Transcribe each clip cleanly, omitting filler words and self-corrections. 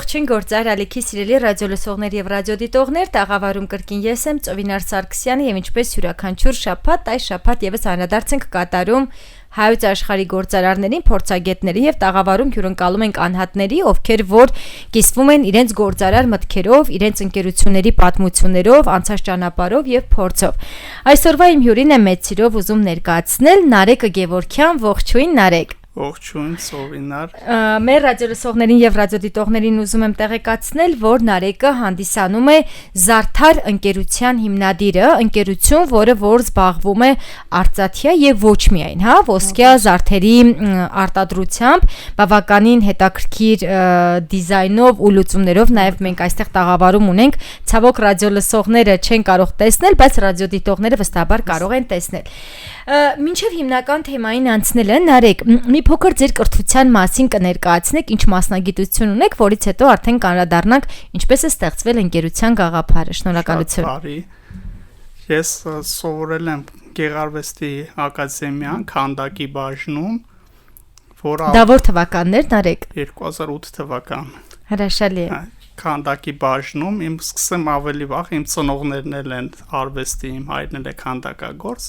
Ողջույն գործար ալիքի սիրելի ռադիոլսողներ եւ ռադիոդիտողներ, տաղավարում կրկին ես եմ Ծովինար Սարգսյանը եւ ինչպես յուրաքանչյուր շաբաթ, այս շաբաթ եւս անդրադարձ ենք կատարում հայոց աշխարհի գործարարներին, փորձագետներին եւ տաղավարում հյուրընկալում ենք անհատների, ովքեր որ կիսվում են իրենց գործարար մտքերով, իրենց ընկերությունների պատմություններով, անցած ճանապարհով եւ փորձով։ Այսօրվա իմ հյուրին է մեծ սիրով ուզում ներկայացնել Նարեկը Գևորգյան, ողջույն Նարեկ։ Ողջույն Ծովինար։ Մեր ռադիոլսողներին եւ ռադիոդիտողներին ուզում եմ տեղեկացնել, որ Նարեկը հանդիսանում է Զարդար ընկերության հիմնադիրը, ընկերություն, որը որ զբաղվում է արծաթյա եւ ոչ միայն, ոսկյա զարդերի արտադրությամբ, բավականին հետաքրքիր դիզայնով ու լուծումներով, նաեւ մենք այստեղ տաղավարում ունենք, ցավոք ռադիոլսողները չեն կարող տեսնել, բայց ռադիոդիտողները վստահաբար կարող են տեսնել։ Մինչև հիմնական թեմային անցնելը, Նարեկ, մի փոքր ձեր կրթության մասին կներկայացնեք, ինչ մասնագիտություն ունեք, որից հետո արդեն կանդրադառնանք ինչպես է ստեղծվել ընկերության գաղափարը։ Շնորհակալություն։ Ես սովորել եմ Գեղարվեստի ակադեմիան Քանդակի բաժնում, Դա որ թվականներ, Նարեկ։ 2008 թվական։ Հրաշալի է։ Քանդակի բաժնում իմ սկսեմ ավելի վաղ, իմ ծնողներն են արվեստի, իմ հայրն է քանդակագործ,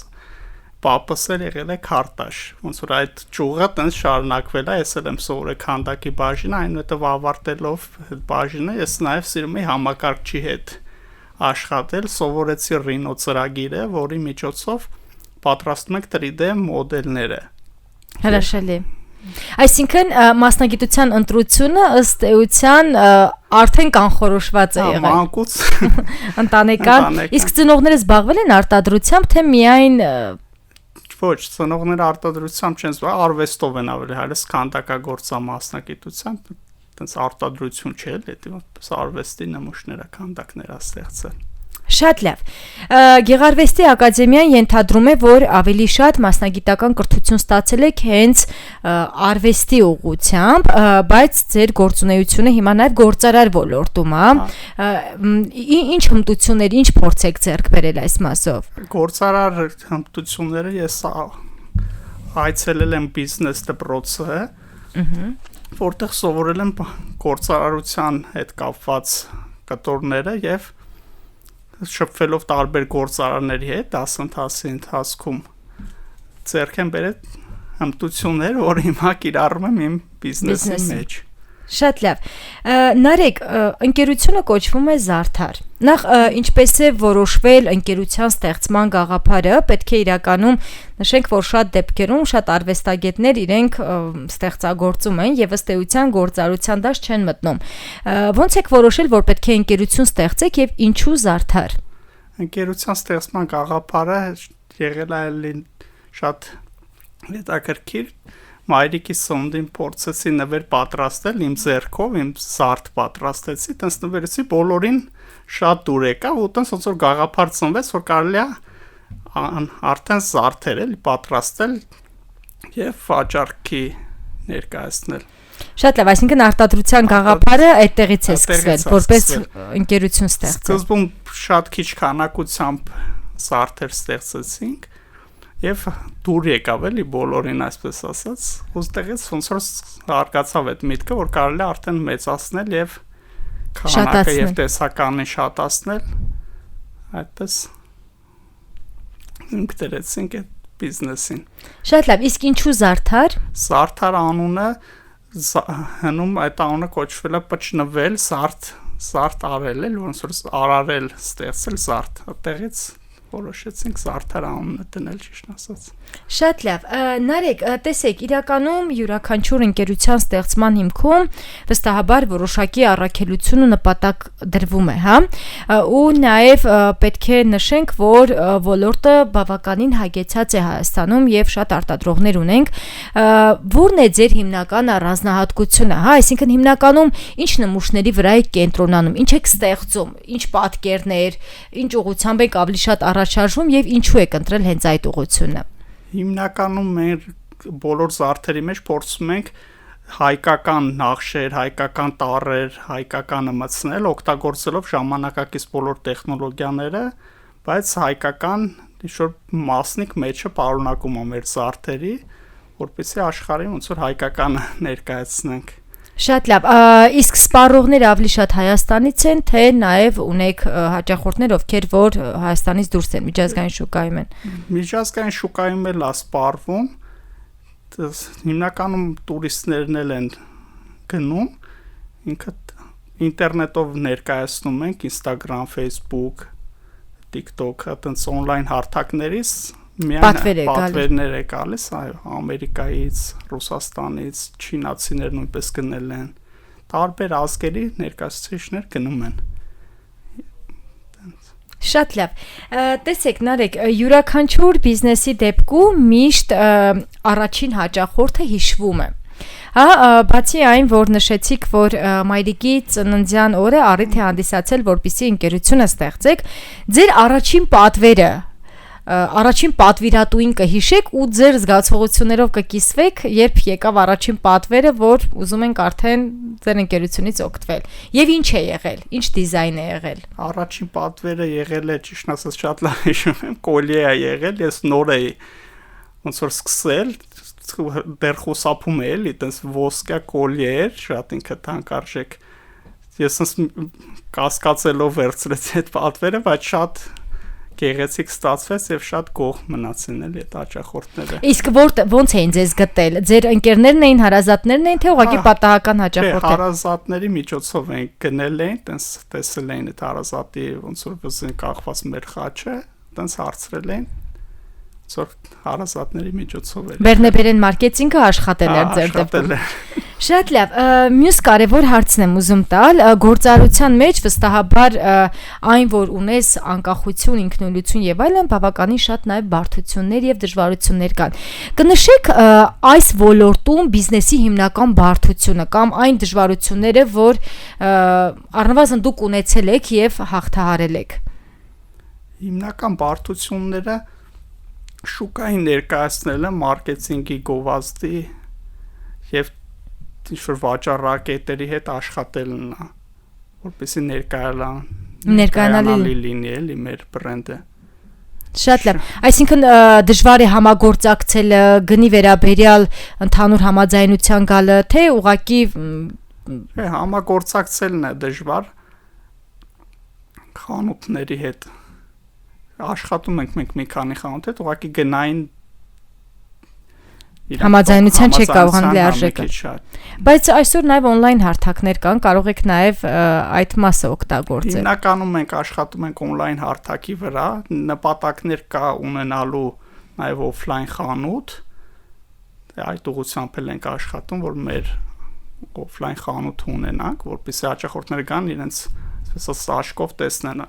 պապս եղել է քարտաշ, ոնց որ այդ ճյուղը տենց շարունակվել է, ես եմ սովորել քանդակի բաժինը, այնուհետև ավարտելով բաժինը, ես նաև սիրում եի համակարգչի հետ աշխատել, սովորեցի Rhino ծրագիրը, որի միջոցով պատրաստում ենք 3D մոդելները։ Հրաշալի։ Այսինքն մասնագիտության ընտրությունը ըստ էության արդեն կանխորոշված է եղել։ Մանկուց ընտանեկան։ Իսկ ծնողները զբաղվել են արտադրությամբ, թե միայն ոչ, ծնողները արտադրությամբ չեն զբաղվել, արվեստով են ավելի հայլս քանդակագործա մասնագիտությամբ, այդպես արտադրություն չէ, դեպի արվեստի նմուշները, քանդակներ ստեղծել։ Շատ լավ։ Գեղարվեստի ակադեմիան ենթադրում է, որ ավելի շատ մասնագիտական կրթություն ստացել եք հենց արվեստի ուղղությամբ, բայց ձեր գործունեությունը հիմա նաև գործարար ոլորտում է։ Ինչ հմտություններ, ինչ փորձ եք ձեռք բերել այս մասով։ Գործարար հմտությունները ես այցելել եմ բիզնես դպրոցը, որտեղ սովորել եմ գործարարության հետ կապված կտորները եւ շփվելով տարբեր գործարարների հետ դասընթացի ընթացքում ձեռք եմ բերել հմտություններ, որ հիմա կիրառում եմ իմ բիզնեսի մեջ։ Շատ լավ։ Նարեկ, ընկերությունը կոչվում է Զարդար։ Նախ ինչպես է որոշվել ընկերության ստեղծման գաղափարը, պետք է իրականում նշենք, որ շատ դեպքերում շատ արվեստագետներ իրենք ստեղծագործում են եւ ըստ էության գործարարության դաշտ չեն մտնում։ Ոնց եք որոշել, որ պետք է ընկերություն ստեղծեք եւ ինչու Զարդար։ Ընկերության ստեղծման գաղափարը եղել է շատ հետաքրքիր։ Մայրիկիս սննդին փորձեցի նվեր պատրաստել իմ ձեռքով, իմ զարդ պատրաստեցի, տենց նվերեցի, բոլորին շատ դուր եկավ, ու տենց ոնց որ գաղափար ծնվեց, որ կարելի է արդեն զարդեր էլի պատրաստել եւ վաճառքի ներկայացնել։ Շատ լավ, այսինքն արտադրության գաղափարը այդտեղից է սկսվել, որպես ընկերություն ստեղծել։ Սկզբում շատ քիչ քանակությամբ զարդեր ստեղծեցինք եւ դուր եկավ էլի բոլորին, այսպես ասած, ուստեղից ոնց որ հարկացավ այդ միտքը, որ կարելի է արդեն մեծացնել եւ քանակը եւ տեսականին շատացնել, այդպես ինքներեցինք այդ բիզնեսին։ Շատ լավ, իսկ ինչու Զարդար։ Զարդար անունը հնում այդ անունը կոչվել է պճնվել, զարդ արել էլ, ոնց որ արարել ստեղծել զարդ, այդտեղից որոշեցինք Զարդար անունը դնել, ճիշտ ասած։ Շատ լավ։ Նարեկ, տեսեք, իրականում յուրաքանչյուր ընկերության ստեղծման հիմքում վստահաբար որոշակի առաքելություն ու նպատակ դրվում է, ու նաև պետք է նշենք, որ ոլորտը բավականին հագեցած է Հայաստանում եւ շատ արտադրողներ ունենք։ Որն է ձեր հիմնական առանձնահատկությունը, այսինքն հիմնականում ինչ նմուշների վրա եք կենտրոնանում, ինչ եք ստեղծում, ինչ պատկերներ, ինչ ուղղությամբ եք ավելի շատ առաջարժվում եւ ինչու եք ընտրել հենց այդ ուղղությունը։ Հիմնականում մեր բոլոր զարդերի մեջ փորձում ենք հայկական նախշեր, հայկական տառեր, հայկականը մտցնել, օգտագործելով ժամանակակից բոլոր տեխնոլոգիաները, բայց հայկական ինչ-որ մասնիկ մեջը պարունակում է մեր զարդերի, որպեսզի աշխարհին ոնց որ հայկականը ներկայացնենք։ Շատ լավ, իսկ սպառողները ավելի շատ Հայաստանից են, թե նաև ունեք հաճախորդներ, ովքեր որ Հայաստանից դուրս են, միջազգային շուկայում են։ Միջազգային շուկայում էլ է սպառվում, հիմնականում տուրիստներն են գնում, ինքը ինտերնետով ներկայացնում ենք Instagram, Facebook, TikTok, այդպես on-line հարթակներից պատվերներ է գալիս, այո, Ամերիկայից, Ռուսաստանից, չինացիներ նույնպես գնել են, տարբեր ազգերի ներկայացուցիչներ գնում են։ Շատ լավ, տեսեք Նարեկ, յուրաքանչյուր բիզնեսի դեպքում միշտ առաջին հաճախորդը հիշվում է։ Բացի այն, որ նշեցիք, որ մայրիկի ծննդյան օրը առիթ է հանդիսացել, որպեսզի ընկերությունը ստեղծեք, ձեր առաջին պատվերը առաջին պատվիրատուին կհիշեք ու ձեր զգացողություններով կկիսվեք, երբ եկավ առաջին պատվերը, որ ուզում ենք արդեն ձեր ընկերությունից օգտվել։ Եվ ինչ է եղել, ինչ դիզայն է եղել։ Առաջին պատվերը եղել է, ճիշտ ասած, շատ լավ հիշում եմ, կոլյե է եղել, ես նոր էի ոնց որ սկսել, դեռ խուսափում է էլի, տես ոսկյա կոլյե էր, շատ ինքը թանկարժեք։ Ես կասկածելով վերցրեցի այդ պատվերը, բայց շատ գեղեցիկ ստացվեց եւ շատ գող մնացին էլի այդ հաճախորդները։ Իսկ ոնց էին ձեզ գտել։ Ձեր ընկերներն էին, հարազատներն էին, թե ուղղակի պատահական հաճախորդներ։ Հարազատների միջոցով են գնել էին, տենց տեսել էին այդ հարազատի ոնց որ բզին կախված մեր խաչը, տենց հարցրել էին, ոնց որ հարազատների միջոցով էր։ Բերնեբերեն մարքեթինգը աշխատել էր ձեր դեպքում։ Շատ լավ, մյուս կարևոր հարցն եմ ուզում տալ, գործարության մեջ վստահաբար այն, որ ունես անկախություն, ինքնուրույնություն եւ այլն, բավականին շատ նաեւ բարդություններ եւ դժվարություններ կան։ Կնշեք այս ոլորտում բիզնեսի հիմնական բարդությունը կամ այն դժվարությունները, որ առնվազն դուք ունեցել եք եւ հաղթահարել եք։ Հիմնական բարդությունները շուկային ներկայացնելը, մարքեթինգի գովազդի եւ ինչ-որ վաճառակետերի հետ աշխատելն է, որպեսզի ներկայանալի լինի էլի մեր բրենդը։ Շատ լավ, այսինքն դժվար է համագործակցելը, գնի վերաբերյալ ընդհանուր համաձայնության գալը, թե ուղղակի համագործակցելն է դժվար խանութների հետ։ Աշխատում ենք մենք մի քանի խանութ հետ, ուղղակի գնային համաձայնության չեք կարողանում լիարժեք։ Բայց այսօր նաև on-line հարթակներ կան, կարող եք նաև այդ մասը օգտագործել։ Հիմնականում մենք աշխատում ենք on-line հարթակի վրա, նպատակներ կա ունենալու նաև offline խանութ, այդ ուղղությամբ ենք աշխատում, որ մեր offline խանութ ունենանք, որպեսզի հաճախորդները գան իրենց ասես աշկով տեսնեն։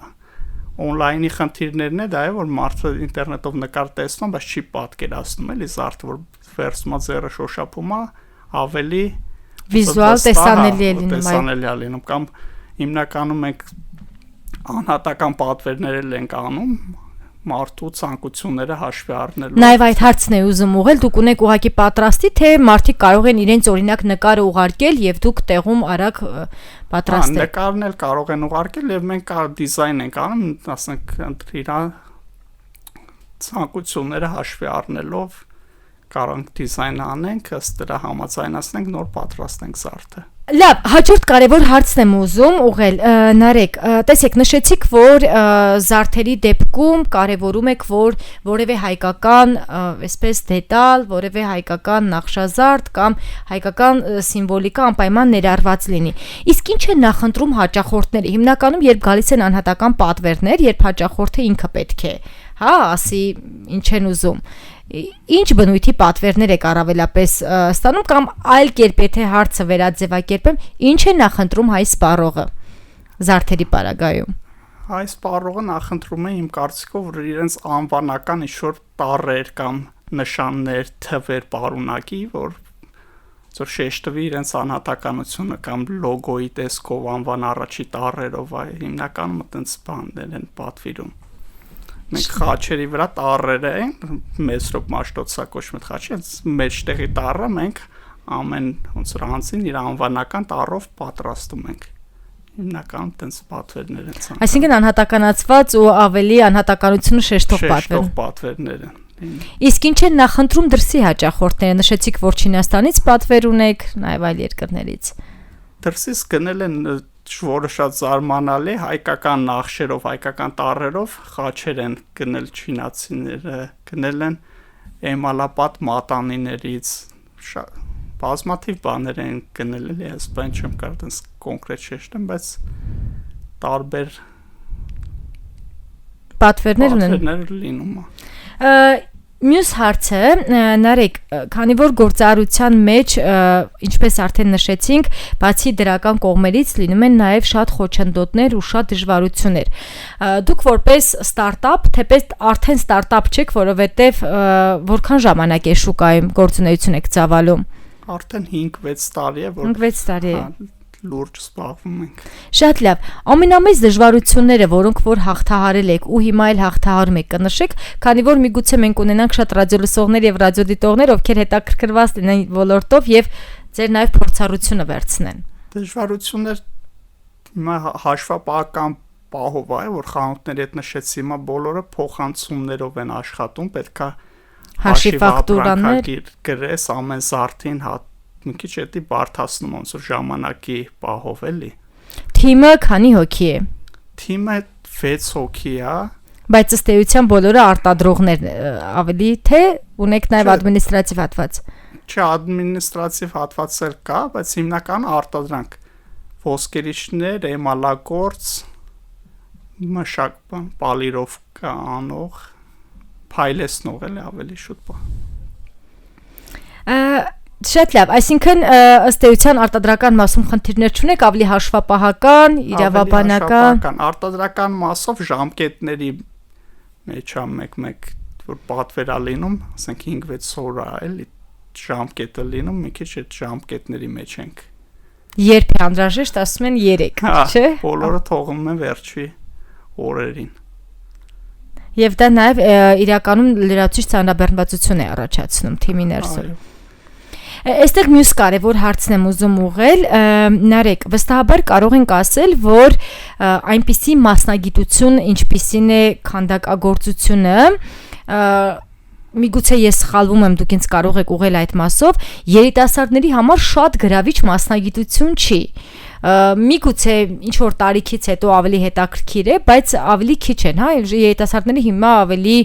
Online-ի խնդիրներն է դա է, որ մարդը ինտերնետով նկար տեսնում, բայց չի պատկերացնում էլի զարդը, որ վերցումա ձեռը շոշափում է, ավելի վիզուալ տեսանելի է լինում, տեսանելի է լինում, կամ հիմնականում մենք անհատական պատվերներ ենք անում, մարդու ցանկությունները հաշվի առնելով։ Նաև այդ հարցն է ուզում ուղղել, դուք ունեք ուղղակի պատրաստի, թե մարդիկ կարող են իրենց օրինակ նկարը ուղարկել եւ դուք տեղում արագ պատրաստել։ Նկարն էլ կարող են ուղարկել եւ մենք դիզայն ենք անում, ասենք իր ցանկությունները հաշվի առնելով կարող դիզայն անենք, ըստ դրա համաձայնացնենք, նոր պատրաստենք զարդը։ Լավ, հաջորդ կարևոր հարցն եմ ուզում ուղղել, Նարեկ, տեսեք, նշեցիք, որ զարդերի դեպքում կարևորում եք, որ որևէ հայկական, այսպես դետալ, որևէ հայկական նախշազարդ կամ հայկական սիմվոլիկա անպայման ներառված լինի։ Իսկ ինչ են նախընտրում հաճախորդները։ Հիմնականում երբ գալիս են անհատական պատվերներ, երբ հաճախորդը ինքը պետք է, ասի ինչ են ուզում։ Ինչ բնույթի պատվերներ եք առավելապես ստանում կամ այլ կերպ եթե հարցը վերաձևակերպեմ, ինչ է նախընտրում հայ սպառողը զարդերի պարագայում։ Հայ սպառողը նախընտրում է իմ կարծիքով, որ իրենց անվանական ինչ-որ տառեր կամ նշաններ, թվեր պարունակի, որ շեշտվի իրենց անհատականությունը կամ լոգոյի տեսքով, անվան առաջի տառերով, հիմնականում այդպես բաներ են պատվիրում։ Մենք խաչերի վրա տառեր են, մեծրոպ մաշտոցա կոչվում է խաչը, մեջտեղի տառը մենք ամեն ոնց որ անձին իր անվանական տառով պատրաստում ենք։ Հիմնականում տենց պատվերներ են ցանկանում։ Այսինքն անհատականացված ու ավելի անհատականությունը շեշտող պատվերներ են։ Իսկ ինչ են նախընտրում դրսի հաճախորդները, նշեցիք, որ Չինաստանից պատվեր ունեք, նաև այլ երկրներից։ դրսից գնել են որը շատ զարմանալի հայկական նախշերով, հայկական տառերով խաչեր են գնել չինացիները, գնել են էմալապատ մատանիներից, բազմաթիվ բաներ են գնել, էլի ես բան չեմ կարող այնպես կոնկրետ շեշտեմ, բայց տարբեր պատվերներ լինում է։ Մյուս հարցը, Նարեկ, քանի որ գործարարության մեջ, ինչպես արդեն նշեցինք, բացի դրական կողմերից լինում են նաև շատ խոչընդոտներ ու շատ դժվարություններ։ Դուք որպես ստարտափ, թեպետ արդեն ստարտափ չեք, որովհետև որքան ժամանակ է շուկայում գործունեություն եք ծավալում։ Արդեն 5-6 տարի է, որ 5-6 տարի է։ Լուրջ զբաղվում ենք։ Շատ լավ։ Ամենամեծ դժվարությունները, որոնք որ հաղթահարել եք ու հիմա էլ հաղթահարում եք, կնշեք, քանի որ միգուցե մենք ունենանք շատ ռադիոլսողներ եւ ռադիոդիտողներ, ովքեր հետաքրքրված լինեն ոլորտով եւ ձեր նաեւ փորձառությունը վերցնեն։ Դժվարություններ հիմա հաշվապահական պահով է, որ խանութների հետ նշեցի, հիմա բոլորը փոխանցումներով են աշխատում, պետքա հաշվի ֆակտուրաներ գրես ամեն զարդին մի քիչ էդի բարթացնում ոնց որ ժամանակի պահով էլի։ Թիմը քանի հոգի է։ Թիմը 6 հոգի է։ Բայց ըստ էության բոլորը արտադրողներ ավելի թե ունեք նաև ադմինիստրատիվ հատված։ Չէ, ադմինիստրատիվ հատված էլ կա, բայց հիմնական արտադրանք ոսկերիչներ, էմալագործ, մշակ պալիրովկա անող, փայլեցնող էլ ավելի շուտ բա։ Շատ լավ, այսինքն ըստ էության արտադրական մասում խնդիրներ չունեք, ավելի հաշվապահական, իրավաբանական, արտադրական մասով ժամկետների մեջ է մեկ որ պատվերա լինում, ասենք 5-6 օր է, էլի ժամկետը լինում, մի քիչ այդ ժամկետների մեջ ենք։ Երբ է անհրաժեշտ, ասում են 3, չէ՞։ Բոլորը թողնում են վերջի օրերին։ Եվ դա նաև իրականում լրացուցիչ ծանրաբեռնվածություն է առաջացնում թիմի ներսում։ Այստեղ մյուս կարևոր հարցն եմ ուզում ուղղել, Նարեկ, վստահաբար կարող ենք ասել, որ այնպիսի մասնագիտություն, ինչպիսին է քանդակագործությունը, միգուցե ես սխալվում եմ, դուք ինձ կարող եք ուղղել այդ մասով, երիտասարդների համար շատ գրավիչ մասնագիտություն չի։ Միգուցե ինչ որ տարիքից հետո ավելի հետաքրքիր է, բայց ավելի քիչ են, հա, երիտասարդները հիմա ավելի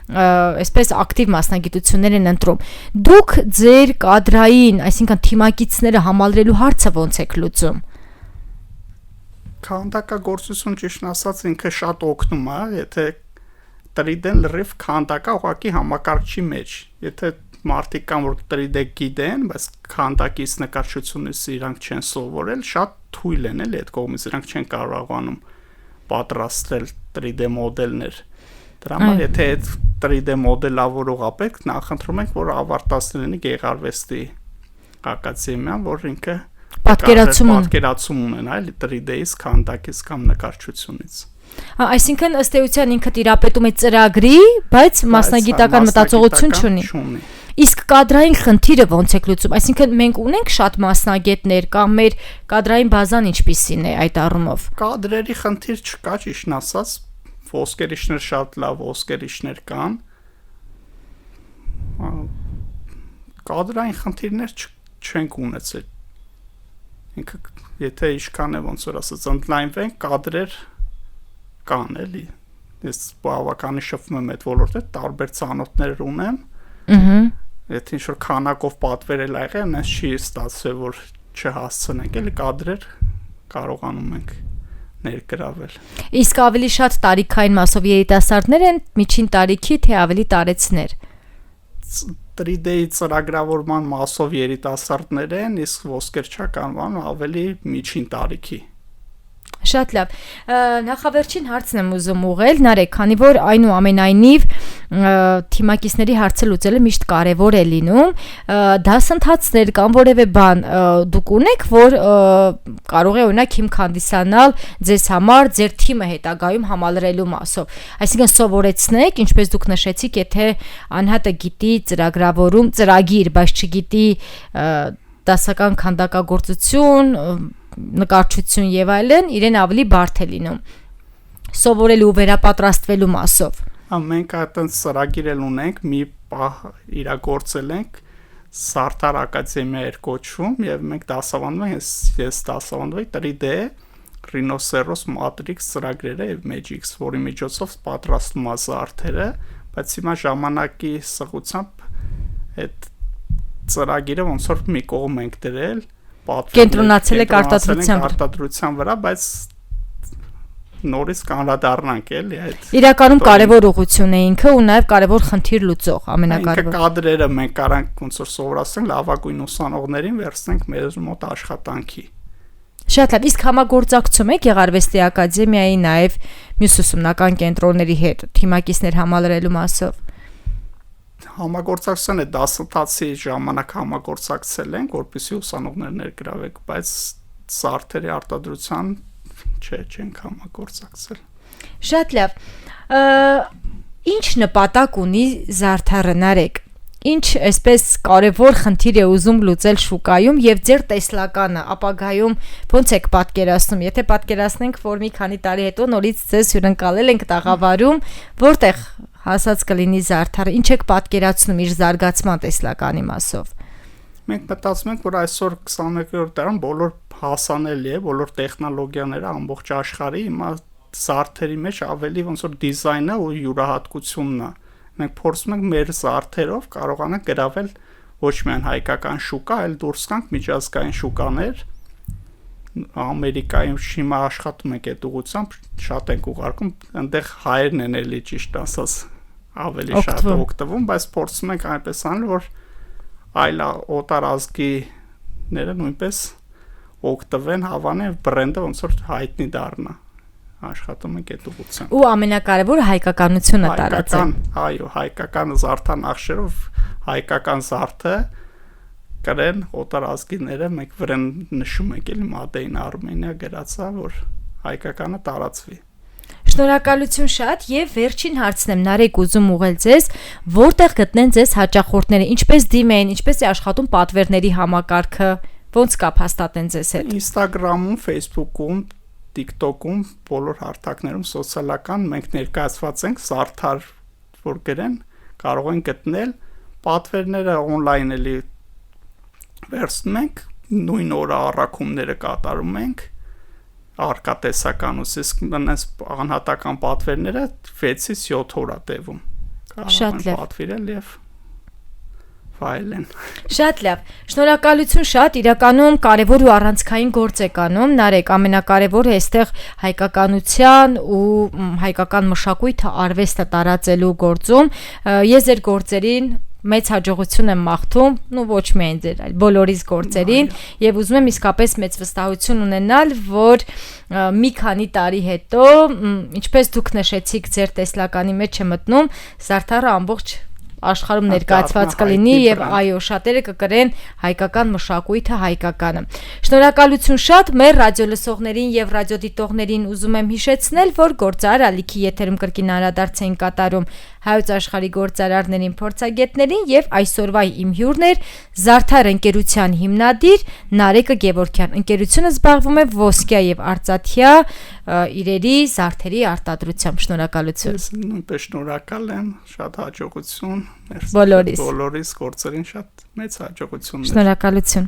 այսպես ակտիվ մասնագիտություններ են ընտրում։ Դուք ձեր կադրային, այսինքն թիմակիցները համալրելու հարցը ոնց եք լուծում։ Քանդակագործություն ճիշտ ասած ինքը շատ օգնում է, եթե 3D-ն լրիվ քանդակա ուղղակի համակարգչի մեջ։ Եթե մարդիկ կան, որ 3D գիտեն, բայց քանդակից նկարչությունից իրանք չեն սովորել, շատ թույլ են էլի այդ կողմից, իրանք չեն կարողանում պատրաստել 3D մոդելներ։ Դրա համար եթե այդ 3D մոդելավորող ապեք, նախընտրում ենք, որ ավարտած լինի Գեղարվեստի ակադեմիան, որ ինքը պատկերացում ունենա, էլի 3D-ից քանդակից կամ նկարչությունից։ Այսինքն ըստ էության ինքը տիրապետում է ծրագրի, բայց մասնագիտական մտածողություն չունի։ Իսկ կադրային խնդիրը ոնց եք լուծում։ Այսինքն մենք ունենք շատ մասնագետներ կամ մեր կադրային բազան ինչպիսին է այդ առումով։ Կադրերի խնդիր չկա, ճիշտ ասած, ոսկերիչներ շատ լավ ոսկերիչներ կան։ Կադրային խնդիրներ չենք ունեցել։ Ինքը եթե ինչքան է ոնց որ ասած ընդլայնվեն կադրեր կան էլի։ Ես բավականին շփվում եմ այդ ոլորտը, տարբեր ցանոթներ ունեմ։ Եթե ինչ-որ քանակով պատվերել աղեն, այնց չի ստացվել, որ չհասցնենք, էլի կադրեր կարողանում ենք ներգրավել։ Իսկ ավելի շատ տարիքային մասով երիտասարդներ են, միջին տարիքի, թե ավելի տարեցներ։ 3D-ի ծրագրավորման մասով երիտասարդներ են, իսկ ոսկերչականման ավելի միջին տարիքի։ Շատ լավ։ Նախավերջին հարցն եմ ուզում ուղղել, Նարեկ, քանի որ այնուամենայնիվ թիմակիցների հարցը լուծելը միշտ կարևոր է լինում, դասընթացներ կամ որևէ բան դուք ունեք, որ կարող է օրինակ հիմք հանդիսանալ ձեզ համար, ձեր թիմը հետագայում համալրելու մասով։ Այսինքն սովորեցնեք, ինչպես դուք նշեցիք, եթե անհատը գիտի ծրագրավորում, ծրագիր, բայց չգիտի դասական քանդակագործություն, նկարչություն եւ այլն, իրեն ավելի բարդ է լինում սովորելու վերապատրաստվելու մասով։ Մենք այդպես ծրագիր էլ ունենք, մի պահ իրագործել ենք, Զարդար ակադեմիա էր կոչվում եւ մենք դասավանդում ենք, ես դասավանդվեի 3D Rhinoceros Matrix ծրագրերը եւ Magix, որի միջոցով պատրաստում է զարդերը, բայց հիմա ժամանակի սղությամբ այդ ծրագիրը ոնց որ մի կողմ ենք դրել, կենտրոնացել եք արտադրության վրա, բայց նորից կանրադառնանք էլի այդ իրականում կարևոր ուղղություն է ինքը ու նաև կարևոր խնդիր լուծող ամենակարևորը կադրերը մենք կարանք ոնց որ սովորացնենք լավագույն ուսանողներին վերցնենք մեր մոտ աշխատանքի շատ լավ իսկ համագործակցում եք Գեղարվեստի ակադեմիայի նաև մյուս ուսումնական կենտրոնների հետ թիմակիցներ համալրելու մասով համագործակցության է դասընթացի ժամանակ համագործակցել ենք որպեսզի ուսանողներ ներգրավենք բայց զարդերի արտադրության չենք համագործակցել։ Շատ լավ։ Ինչ նպատակ ունի զարդարը Նարեկ։ Ինչ այսպես կարևոր խնդիր է ուզում լուծել շուկայում եւ ձեր տեսլականը ապագայում ո՞նց եք պատկերացնում։ Եթե պատկերացնենք, որ մի քանի տարի հետո նորից ձեզ հյուրընկալել ենք տաղավարում, որտեղ հասած կլինի զարդարը, ինչ եք պատկերացնում իր զարգացման տեսլականի մասով։ Մենք մտածում ենք, որ այսօր 21-րդ դարում բոլոր հասանելի է, բոլոր տեխնոլոգիաները ամբողջ աշխարհի հիմա զարդերի մեջ ավելի ոնց որ դիզայնը ու յուրահատկությունն է։ Մենք փորձում ենք մեր զարդերով կարողանանք գրավել ոչ միայն հայկական շուկա, այլ դուրս գանք միջազգային շուկաներ։ Ամերիկայում հիմա աշխատում ենք այդ ուղղությամբ, շատ ենք ուղարկում, այնտեղ հայերն են էլի ճիշտ ասած ավելի շատ օգտվում, բայց փորձում ենք այնպես անել, որ այլ օտար ազգիները նույնպես օգտվեն հավանեն բրենդը ոնց որ հայտնի դառնա աշխատում ենք այդ ուղղությամբ ու ամենակարևորը հայկականությունը տարածել այո հայկական զարդանախշերով հայկական զարդը կրեն օտար ազգիները մենք վրան նշում ենք էլի Made in Armenia գրածա որ հայկականը տարածվի Շնորհակալություն շատ եւ վերջին հարցն եմ Նարեկ ուզում ուղղել ձեզ որտեղ գտնեն ձեզ հաճախորդները ինչպես դիմեն ինչպես է աշխատում պատվերների համակարգը ոնց կապ հաստատեն ձեզ հետ Instagram-ում, Facebook-ում, TikTok-ում, բոլոր հարթակներում սոցիալական մենք ներկայացված ենք զարդար որ գրեն, կարող են գտնել պատվերները on-line էլի վերցնում ենք, նույն օրը առաքումները կատարում ենք արկատեսականուց իսկ նենց անհատական պատվերները 6-ից 7 օր է տևում շատ լավ պատվիրել եւ ֆայլեն Շատ լավ շնորհակալություն շատ իրականում կարևոր ու առանցքային գործ եք անում Նարեկ ամենակարևորը այստեղ հայկականության ու հայկական մշակույթը արվեստը տարածելու գործում ես ձեր գործերին մեծ հաջողություն եմ մաղթում, ոչ միայն ձեր, այլ բոլորիս գործերին եւ ուզում եմ իսկապես մեծ վստահություն ունենալ, որ մի քանի տարի հետո, ինչպես դուք նշեցիք, ձեր տեսլականի մեջ է մտնում, զարդարը ամբողջ աշխարհում ներկայացված կլինի եւ այո շատերը կկրեն հայկական մշակույթը հայկականը Շնորհակալություն շատ մեր ռադիոլսողներին եւ ռադիոդիտողներին ուզում եմ հիշեցնել որ գործարար ալիքի եթերում կրկին անդրադարձ են կատարում հայոց աշխարհի գործարարներին փորձագետներին եւ այսօրվա իմ հյուրն էր Զարդար ընկերության հիմնադիր Նարեկը Գևորգյան ընկերությունը զբաղվում է ոսկյա եւ արծաթյա իրերի զարդերի արտադրությամբ շնորհակալություն նույնպես շնորհակալ եմ շատ հաջողություն բոլորիս գործերին շատ մեծ հաջողություն շնորհակալություն